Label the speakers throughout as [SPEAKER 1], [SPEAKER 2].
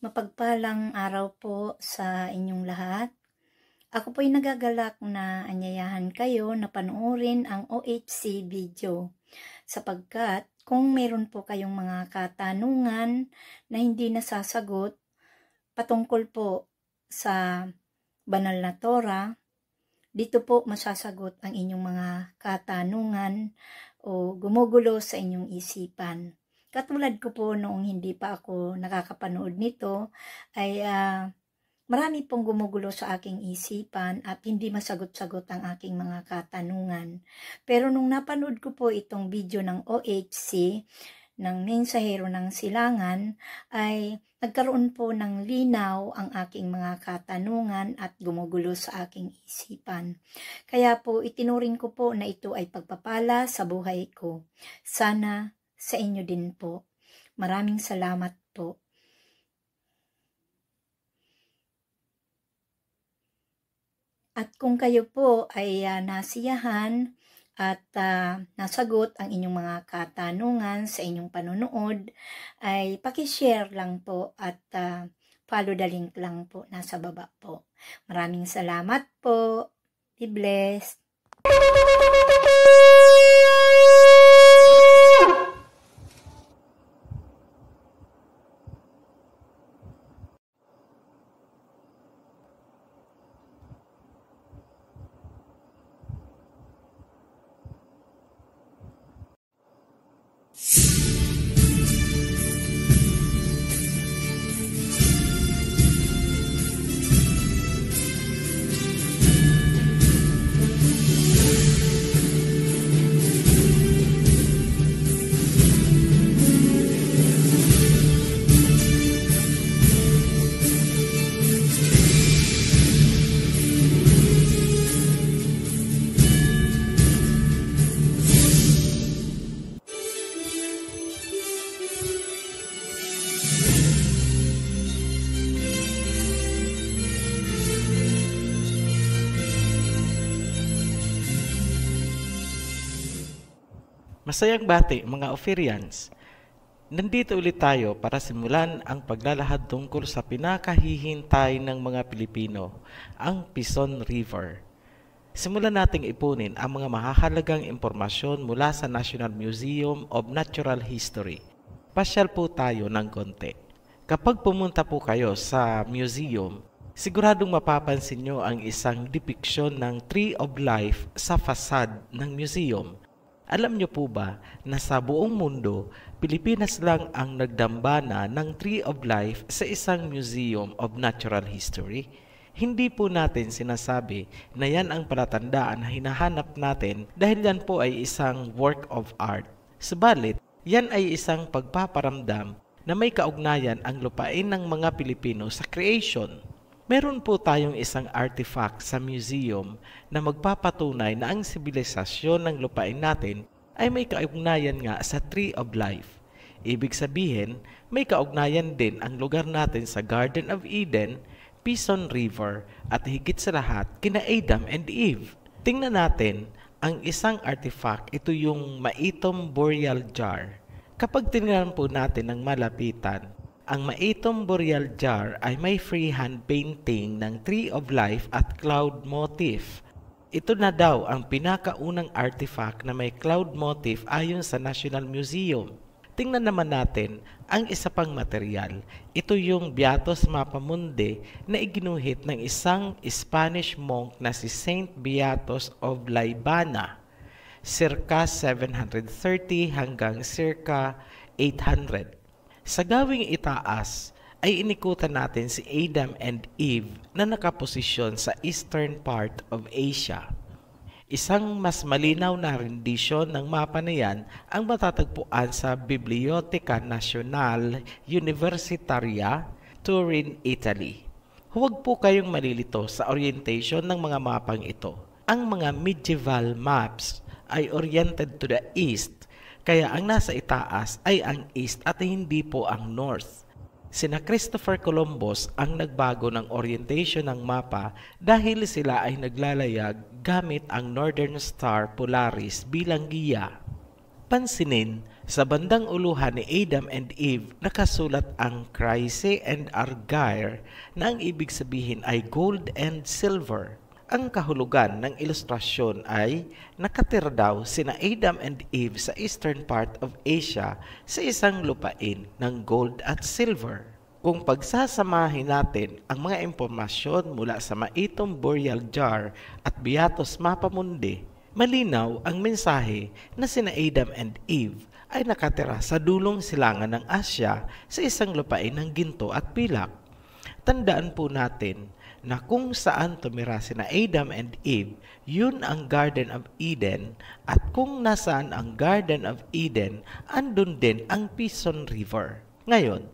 [SPEAKER 1] Mapagpalang araw po sa inyong lahat. Ako po'y nagagalak na anyayahan kayo na panoorin ang OHC video sapagkat kung meron po kayong mga katanungan na hindi nasasagot patungkol po sa banal na Torah, dito po masasagot ang inyong mga katanungan o gumugulo sa inyong isipan. Katulad ko po noong hindi pa ako nakakapanood nito ay marami pong gumugulo sa aking isipan at hindi masagot-sagot ang aking mga katanungan. Pero nung napanood ko po itong video ng OHC, ng Mensahero ng Silangan, ay nagkaroon po ng linaw ang aking mga katanungan at gumugulo sa aking isipan. Kaya po itinuring ko po na ito ay pagpapala sa buhay ko. Sana sa inyo din po. Maraming salamat po. At kung kayo po ay nasiyahan at nasagot ang inyong mga katanungan sa inyong panonood, ay pakishare lang po at follow the link lang po nasa baba po. Maraming salamat po. Be blessed.
[SPEAKER 2] Masayang bati mga Ophirians! Nandito ulit tayo para simulan ang paglalahad tungkol sa pinakahihintay ng mga Pilipino, ang Pison River. Simulan nating ipunin ang mga mahahalagang impormasyon mula sa National Museum of Natural History. Pasyal po tayo ng konti. Kapag pumunta po kayo sa museum, siguradong mapapansin nyo ang isang depiction ng Tree of Life sa fasad ng museum. Alam niyo po ba na sa buong mundo, Pilipinas lang ang nagdambana ng Tree of Life sa isang Museum of Natural History? Hindi po natin sinasabi na yan ang palatandaan na hinahanap natin dahil yan po ay isang work of art. Subalit, yan ay isang pagpaparamdam na may kaugnayan ang lupain ng mga Pilipino sa creation. Meron po tayong isang artifact sa museum na magpapatunay na ang sibilisasyon ng lupain natin ay may kaugnayan nga sa Tree of Life. Ibig sabihin, may kaugnayan din ang lugar natin sa Garden of Eden, Pison River, at higit sa lahat, kina Adam and Eve. Tingnan natin ang isang artifact, ito yung Maitom Burial Jar. Kapag tingnan po natin ng malapitan, ang Maitom Burial Jar ay may freehand painting ng Tree of Life at cloud motif. Ito na daw ang pinakaunang artifact na may cloud motif ayon sa National Museum. Tingnan naman natin ang isa pang material. Ito yung Beatus Mapamundi na iginuhit ng isang Spanish monk na si Saint Beatus of Laibana, circa 730 hanggang circa 800. Sa gawing itaas ay inikutan natin si Adam and Eve na nakaposisyon sa eastern part of Asia. Isang mas malinaw na rendisyon ng mapa na yan ang matatagpuan sa Biblioteca Nazionale Universitaria, Turin, Italy. Huwag po kayong malilito sa orientation ng mga mapang ito. Ang mga medieval maps ay oriented to the east, kaya ang nasa itaas ay ang east at hindi po ang north. Sina Christopher Columbus ang nagbago ng orientation ng mapa dahil sila ay naglalayag gamit ang Northern Star Polaris bilang giya. Pansinin Sa bandang uluhan ni Adam and Eve, nakasulat ang Chryse and Argire na ang ibig sabihin ay gold and silver. Ang kahulugan ng ilustrasyon ay nakatira daw sina Adam and Eve sa eastern part of Asia sa isang lupain ng gold at silver. Kung pagsasamahin natin ang mga impormasyon mula sa Maitong Burial Jar at Beatus Mapamundi, malinaw ang mensahe na sina Adam and Eve ay nakatira sa dulong silangan ng Asya sa isang lupain ng ginto at pilak. Tandaan po natin na kung saan tumira sina Adam and Eve, yun ang Garden of Eden, at kung nasaan ang Garden of Eden, andun din ang Pison River. Ngayon,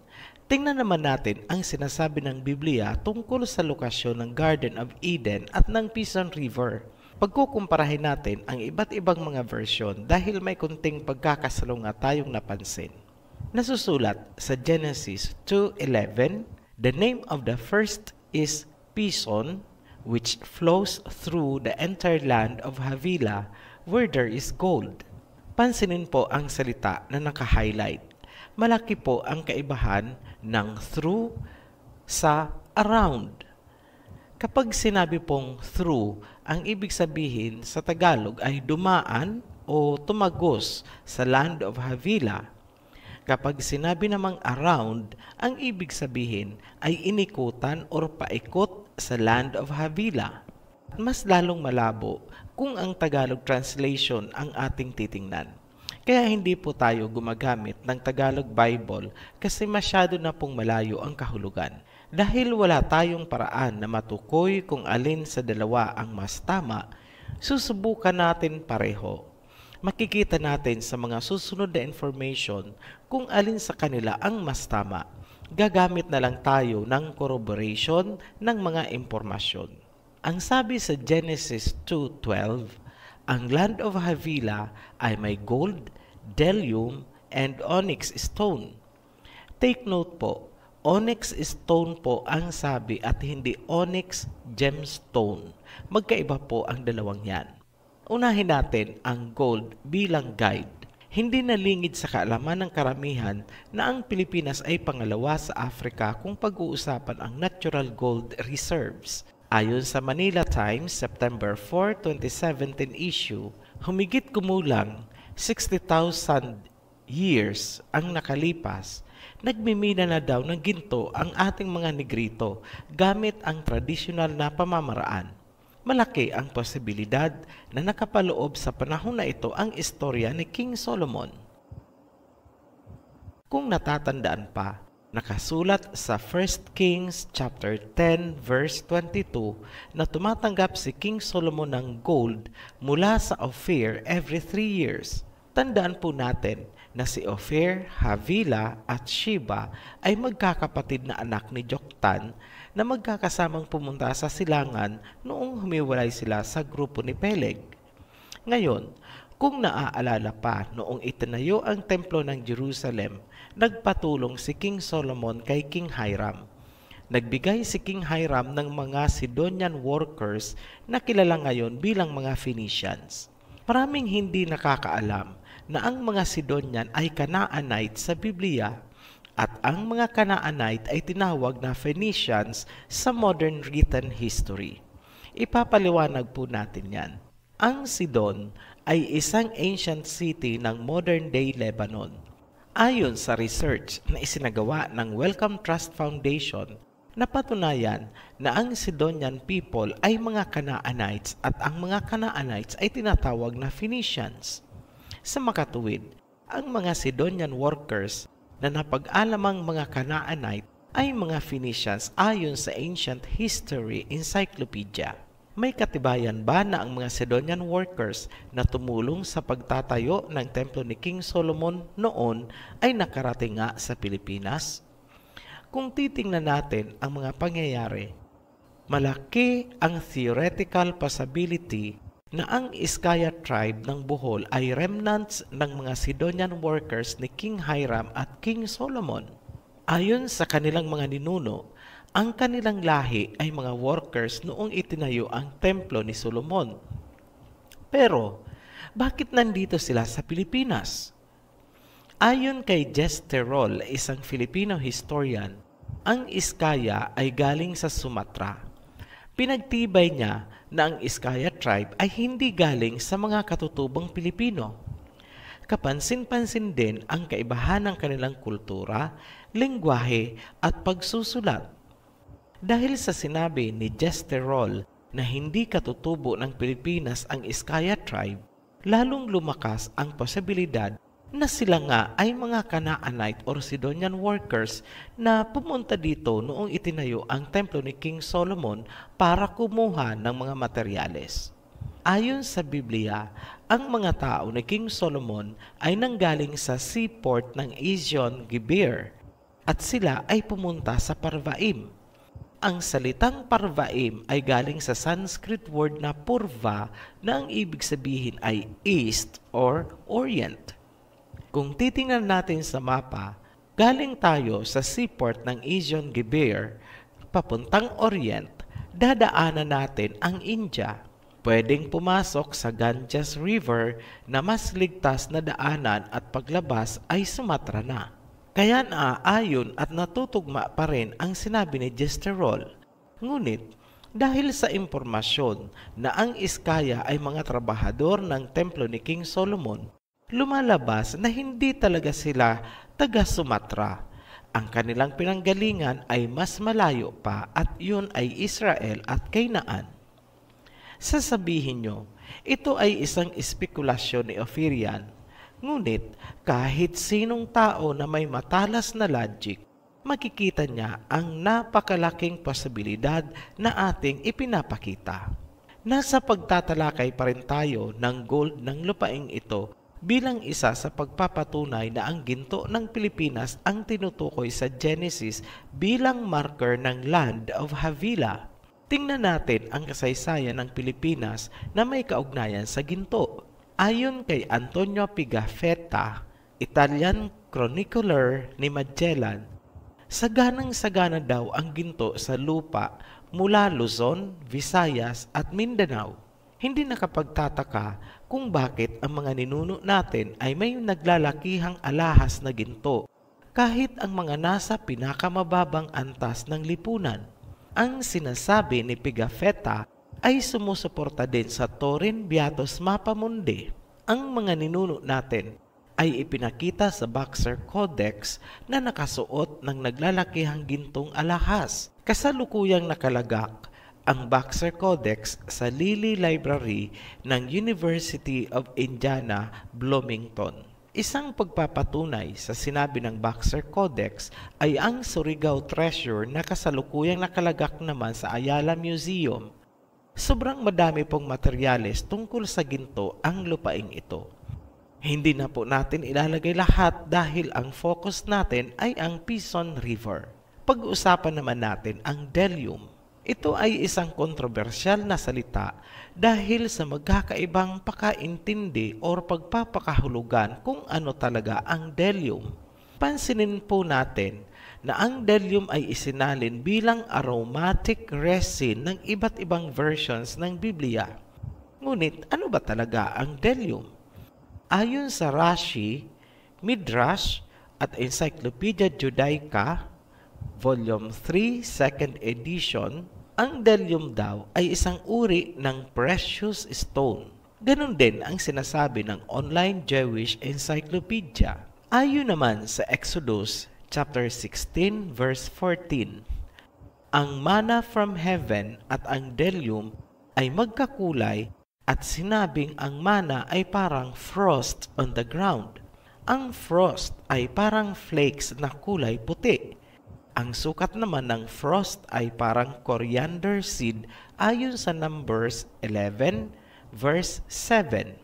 [SPEAKER 2] tingnan naman natin ang sinasabi ng Biblia tungkol sa lokasyon ng Garden of Eden at ng Pison River. Pagkukumparahin natin ang iba't ibang mga version dahil may kunting pagkakasalunga tayong napansin. Nasusulat sa Genesis 2:11, the name of the first is Pison, which flows through the entire land of Havilah, where there is gold. Pansinin po ang salita na naka-highlight. Malaki po ang kaibahan ng through sa around. Kapag sinabi pong through, ang ibig sabihin sa Tagalog ay dumaan o tumagos sa land of Havilah. Kapag sinabi namang around, ang ibig sabihin ay inikutan o paikot sa land of Havilah. Mas lalong malabo kung ang Tagalog translation ang ating titingnan. Kaya hindi po tayo gumagamit ng Tagalog Bible kasi masyado na pong malayo ang kahulugan. Dahil wala tayong paraan na matukoy kung alin sa dalawa ang mas tama, susubukan natin pareho. Makikita natin sa mga susunod na information kung alin sa kanila ang mas tama. Gagamit na lang tayo ng corroboration ng mga impormasyon. Ang sabi sa Genesis 2:12, ang land of Havilah ay may gold, bdellium, and onyx stone. Take note po, onyx stone po ang sabi at hindi onyx gemstone. Magkaiba po ang dalawang yan. Unahin natin ang gold bilang guide. Hindi nalingid sa kaalaman ng karamihan na ang Pilipinas ay pangalawa sa Africa kung pag-uusapan ang natural gold reserves. Ayon sa Manila Times, September 4, 2017 issue, humigit kumulang 60,000 years ang nakalipas, nagmimina na daw ng ginto ang ating mga Negrito gamit ang tradisyonal na pamamaraan. Malaki ang posibilidad na nakapaloob sa panahon na ito ang istorya ni King Solomon. Kung natatandaan pa, nakasulat sa 1 Kings chapter 10 verse 22 na tumatanggap si King Solomon ng gold mula sa Ophir every 3 years. Tandaan po natin na si Ophir, Havilah at Sheba ay magkakapatid na anak ni Joktan na magkakasamang pumunta sa silangan noong humiwalay sila sa grupo ni Peleg. Ngayon, kung naaalala pa noong itinayo ang templo ng Jerusalem, nagpatulong si King Solomon kay King Hiram. Nagbigay si King Hiram ng mga Sidonian workers na kilala ngayon bilang mga Phoenicians. Maraming hindi nakakaalam na ang mga Sidonian ay Canaanite sa Biblia at ang mga Canaanite ay tinawag na Phoenicians sa modern written history. Ipapaliwanag po natin yan. Ang Sidon ay isang ancient city ng modern-day Lebanon. Ayon sa research na isinagawa ng Wellcome Trust Foundation, napatunayan na ang Sidonian people ay mga Canaanites at ang mga Canaanites ay tinatawag na Phoenicians. Sa makatuwid, ang mga Sidonian workers na napag-alamang mga Canaanite ay mga Phoenicians ayon sa Ancient History Encyclopedia. May katibayan ba na ang mga Sidonian workers na tumulong sa pagtatayo ng templo ni King Solomon noon ay nakarating nga sa Pilipinas? Kung titingnan natin ang mga pangyayari, malaki ang theoretical possibility na ang Iskaya tribe ng Bohol ay remnants ng mga Sidonian workers ni King Hiram at King Solomon. Ayon sa kanilang mga ninuno, ang kanilang lahi ay mga workers noong itinayo ang templo ni Solomon. Pero, bakit nandito sila sa Pilipinas? Ayon kay Jesterol, isang Filipino historian, ang Iskaya ay galing sa Sumatra. Pinagtibay niya na ang Iskaya tribe ay hindi galing sa mga katutubong Pilipino. Kapansin-pansin din ang kaibahan ng kanilang kultura, lengguwahe at pagsusulat. Dahil sa sinabi ni Jesterol na hindi katutubo ng Pilipinas ang Iskaya tribe, lalong lumakas ang posibilidad na sila nga ay mga Canaanite or Sidonian workers na pumunta dito noong itinayo ang templo ni King Solomon para kumuha ng mga materyales. Ayon sa Biblia, ang mga tao ni King Solomon ay nanggaling sa seaport ng Ezion Geber at sila ay pumunta sa Parvaim. Ang salitang Parvaim ay galing sa Sanskrit word na Purva na ang ibig sabihin ay East or Orient. Kung titingnan natin sa mapa, galing tayo sa seaport ng Ezion Geber, papuntang Orient, dadaanan natin ang India. Pwedeng pumasok sa Ganges River na mas ligtas na daanan at paglabas ay Sumatra na. Kaya naaayon at natutugma pa rin ang sinabi ni Jesterol. Ngunit, dahil sa impormasyon na ang Iskaya ay mga trabahador ng templo ni King Solomon, lumalabas na hindi talaga sila taga Sumatra. Ang kanilang pinanggalingan ay mas malayo pa at yun ay Israel at Canaan. Sasabihin nyo, ito ay isang espekulasyon ni Ophirian. Ngunit kahit sinong tao na may matalas na logic, makikita niya ang napakalaking posibilidad na ating ipinapakita. Nasa pagtatalakay pa rin tayo ng gold ng lupaing ito bilang isa sa pagpapatunay na ang ginto ng Pilipinas ang tinutukoy sa Genesis bilang marker ng Land of Havilah. Tingnan natin ang kasaysayan ng Pilipinas na may kaugnayan sa ginto. Ayon kay Antonio Pigafetta, Italian chronicler ni Magellan, saganang-sagana daw ang ginto sa lupa mula Luzon, Visayas at Mindanao. Hindi nakapagtataka kung bakit ang mga ninuno natin ay may naglalakihang alahas na ginto kahit ang mga nasa pinakamababang antas ng lipunan. Ang sinasabi ni Pigafetta ay sumusuporta din sa Torin Beatus Mapamundi. Ang mga ninuno natin ay ipinakita sa Boxer Codex na nakasuot ng naglalakihang gintong alahas. Kasalukuyang nakalagak ang Boxer Codex sa Lilly Library ng University of Indiana, Bloomington. Isang pagpapatunay sa sinabi ng Boxer Codex ay ang Surigao Treasure na kasalukuyang nakalagak naman sa Ayala Museum. Sobrang madami pong materyales tungkol sa ginto ang lupaing ito. Hindi na po natin ilalagay lahat dahil ang focus natin ay ang Pison River. Pag-usapan naman natin ang Delium. Ito ay isang kontrobersyal na salita dahil sa magkakaibang pakaintindi o pagpapakahulugan kung ano talaga ang Delium. Pansinin po natin na ang Delium ay isinalin bilang aromatic resin ng iba't ibang versions ng Biblia. Ngunit ano ba talaga ang Delium? Ayon sa Rashi, Midrash at Encyclopedia Judaica, Volume 3, 2nd edition, ang Delium daw ay isang uri ng precious stone. Ganon din ang sinasabi ng online Jewish Encyclopedia. Ayon naman sa Exodus chapter 16 verse 14, ang manna from heaven at ang Delium ay magkakulay at sinabing ang manna ay parang frost on the ground. Ang frost ay parang flakes na kulay puti. Ang sukat naman ng frost ay parang coriander seed ayon sa Numbers 11 verse 7.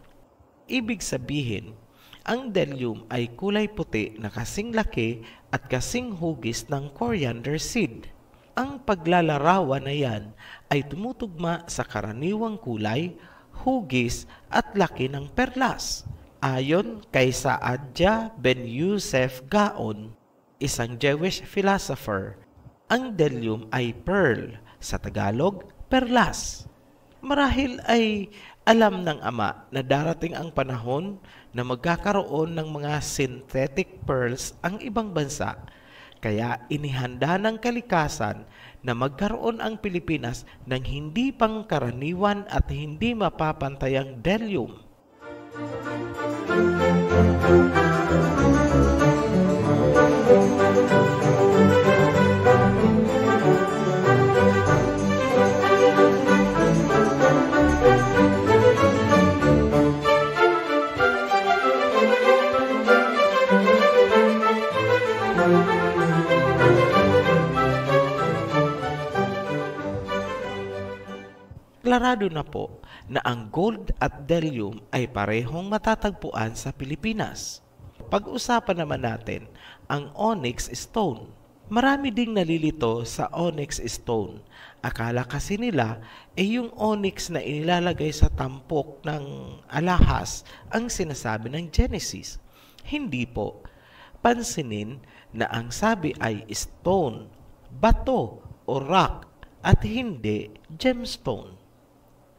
[SPEAKER 2] Ibig sabihin, ang Delium ay kulay puti na kasing laki at kasing hugis ng coriander seed. Ang paglalarawan na yan ay tumutugma sa karaniwang kulay, hugis at laki ng perlas. Ayon kay Saadia Ben Yosef Gaon, isang Jewish philosopher, ang Delium ay pearl, sa Tagalog, perlas. Marahil ay alam ng Ama na darating ang panahon na magkakaroon ng mga synthetic pearls ang ibang bansa. Kaya inihanda ng kalikasan na magkaroon ang Pilipinas ng hindi pangkaraniwan at hindi mapapantayang delyum. Klarado na po na ang gold at delyum ay parehong matatagpuan sa Pilipinas. Pag-usapan naman natin ang onyx stone. Marami ding nalilito sa onyx stone. Akala kasi nila yung onyx na inilalagay sa tampok ng alahas ang sinasabi ng Genesis. Hindi po. Pansinin na ang sabi ay stone, bato o rock at hindi gemstone.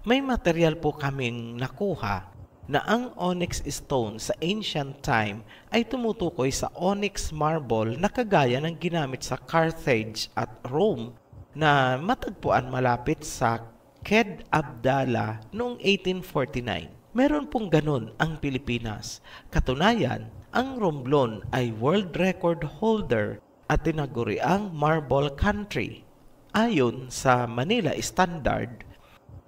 [SPEAKER 2] May material po kaming nakuha na ang onyx stone sa ancient time ay tumutukoy sa onyx marble na kagaya ng ginamit sa Carthage at Rome na matagpuan malapit sa Ked Abdallah noong 1849. Meron pong ganun ang Pilipinas. Katunayan, ang Romblon ay world record holder at tinaguriang marble country. Ayon sa Manila Standard,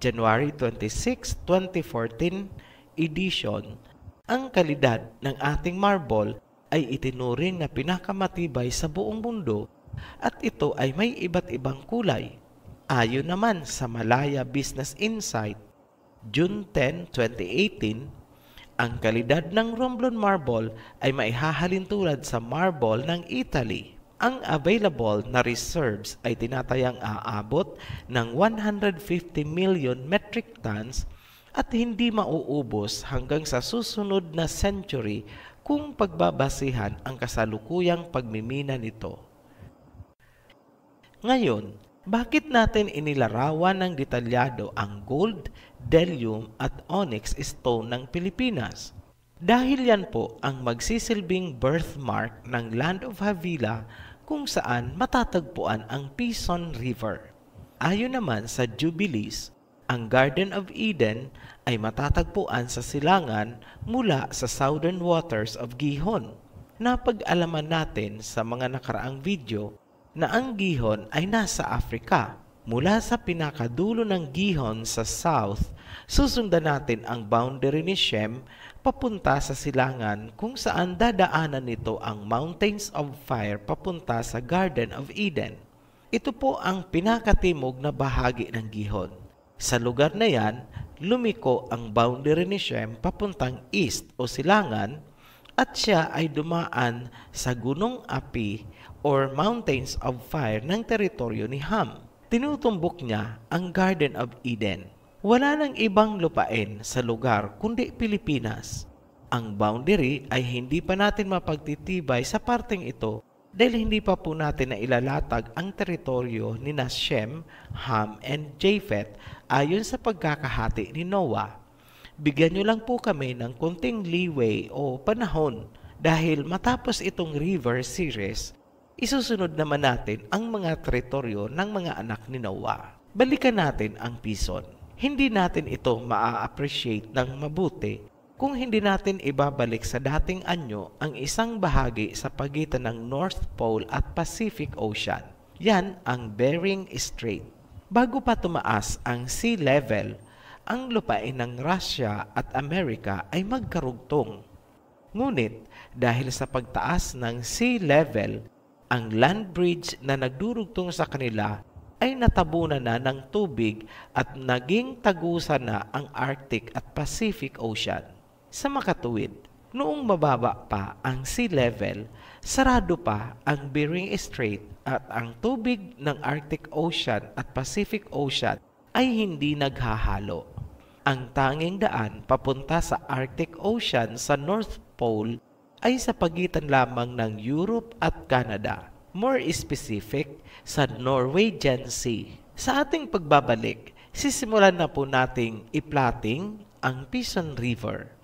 [SPEAKER 2] January 26, 2014 edition, ang kalidad ng ating marble ay itinuring na pinakamatibay sa buong mundo at ito ay may iba't ibang kulay. Ayon naman sa Malaya Business Insight, June 10, 2018, ang kalidad ng Romblon marble ay maihahalin tulad sa marble ng Italy. Ang available na reserves ay tinatayang aabot ng 150 million metric tons at hindi mauubos hanggang sa susunod na century kung pagbabasihan ang kasalukuyang pagmimina nito. Ngayon, bakit natin inilarawan ng detalyado ang gold, delyum at onyx stone ng Pilipinas? Dahil yan po ang magsisilbing birthmark ng Land of Havilah kung saan matatagpuan ang Pison River. Ayon naman sa Jubilees, ang Garden of Eden ay matatagpuan sa silangan mula sa southern waters of Gihon. Napag-alaman natin sa mga nakaraang video na ang Gihon ay nasa Africa. Mula sa pinakadulo ng Gihon sa south, susundan natin ang boundary ni Shem papunta sa silangan kung saan dadaanan nito ang Mountains of Fire papunta sa Garden of Eden. Ito po ang pinakatimog na bahagi ng Gihon. Sa lugar na yan, lumiko ang boundary ni Shem papuntang east o silangan at siya ay dumaan sa gunong api or Mountains of Fire ng teritoryo ni Ham. Tinutumbok niya ang Garden of Eden. Wala nang ibang lupain sa lugar kundi Pilipinas. Ang boundary ay hindi pa natin mapagtitibay sa parteng ito dahil hindi pa po natin na ilalatag ang teritoryo ni Shem, Ham, and Japheth ayon sa pagkakahati ni Noah. Bigyan nyo lang po kami ng konting leeway o panahon dahil matapos itong river series, isusunod naman natin ang mga teritoryo ng mga anak ni Noah. Balikan natin ang Pison. Hindi natin ito maa-appreciate ng mabuti kung hindi natin ibabalik sa dating anyo ang isang bahagi sa pagitan ng North Pole at Pacific Ocean. Yan ang Bering Strait. Bago pa tumaas ang sea level, ang lupain ng Russia at Amerika ay magkarugtong. Ngunit dahil sa pagtaas ng sea level, ang land bridge na nagdurugtong sa kanila ay natabunan na ng tubig at naging tagusan na ang Arctic at Pacific Ocean. Sa makatuwid, noong mababa pa ang sea level, sarado pa ang Bering Strait at ang tubig ng Arctic Ocean at Pacific Ocean ay hindi naghahalo. Ang tanging daan papunta sa Arctic Ocean sa North Pole ay sa pagitan lamang ng Europe at Canada. More specific, sa Norwegian Sea. Sa ating pagbabalik, sisimulan na po nating iplating ang Pison River.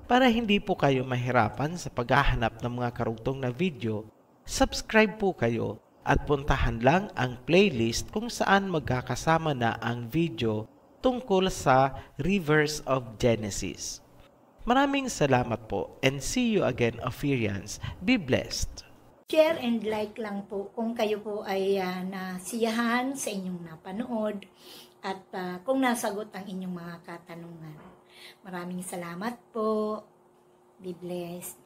[SPEAKER 2] Para hindi po kayo mahirapan sa paghahanap ng mga karugtong na video, subscribe po kayo at puntahan lang ang playlist kung saan magkakasama na ang video tungkol sa Rivers of Genesis. Maraming salamat po and see you again, Ophirians. Be blessed.
[SPEAKER 1] Share and like lang po kung kayo po ay nasiyahan sa inyong napanood at kung nasagot ang inyong mga katanungan. Maraming salamat po. Be blessed.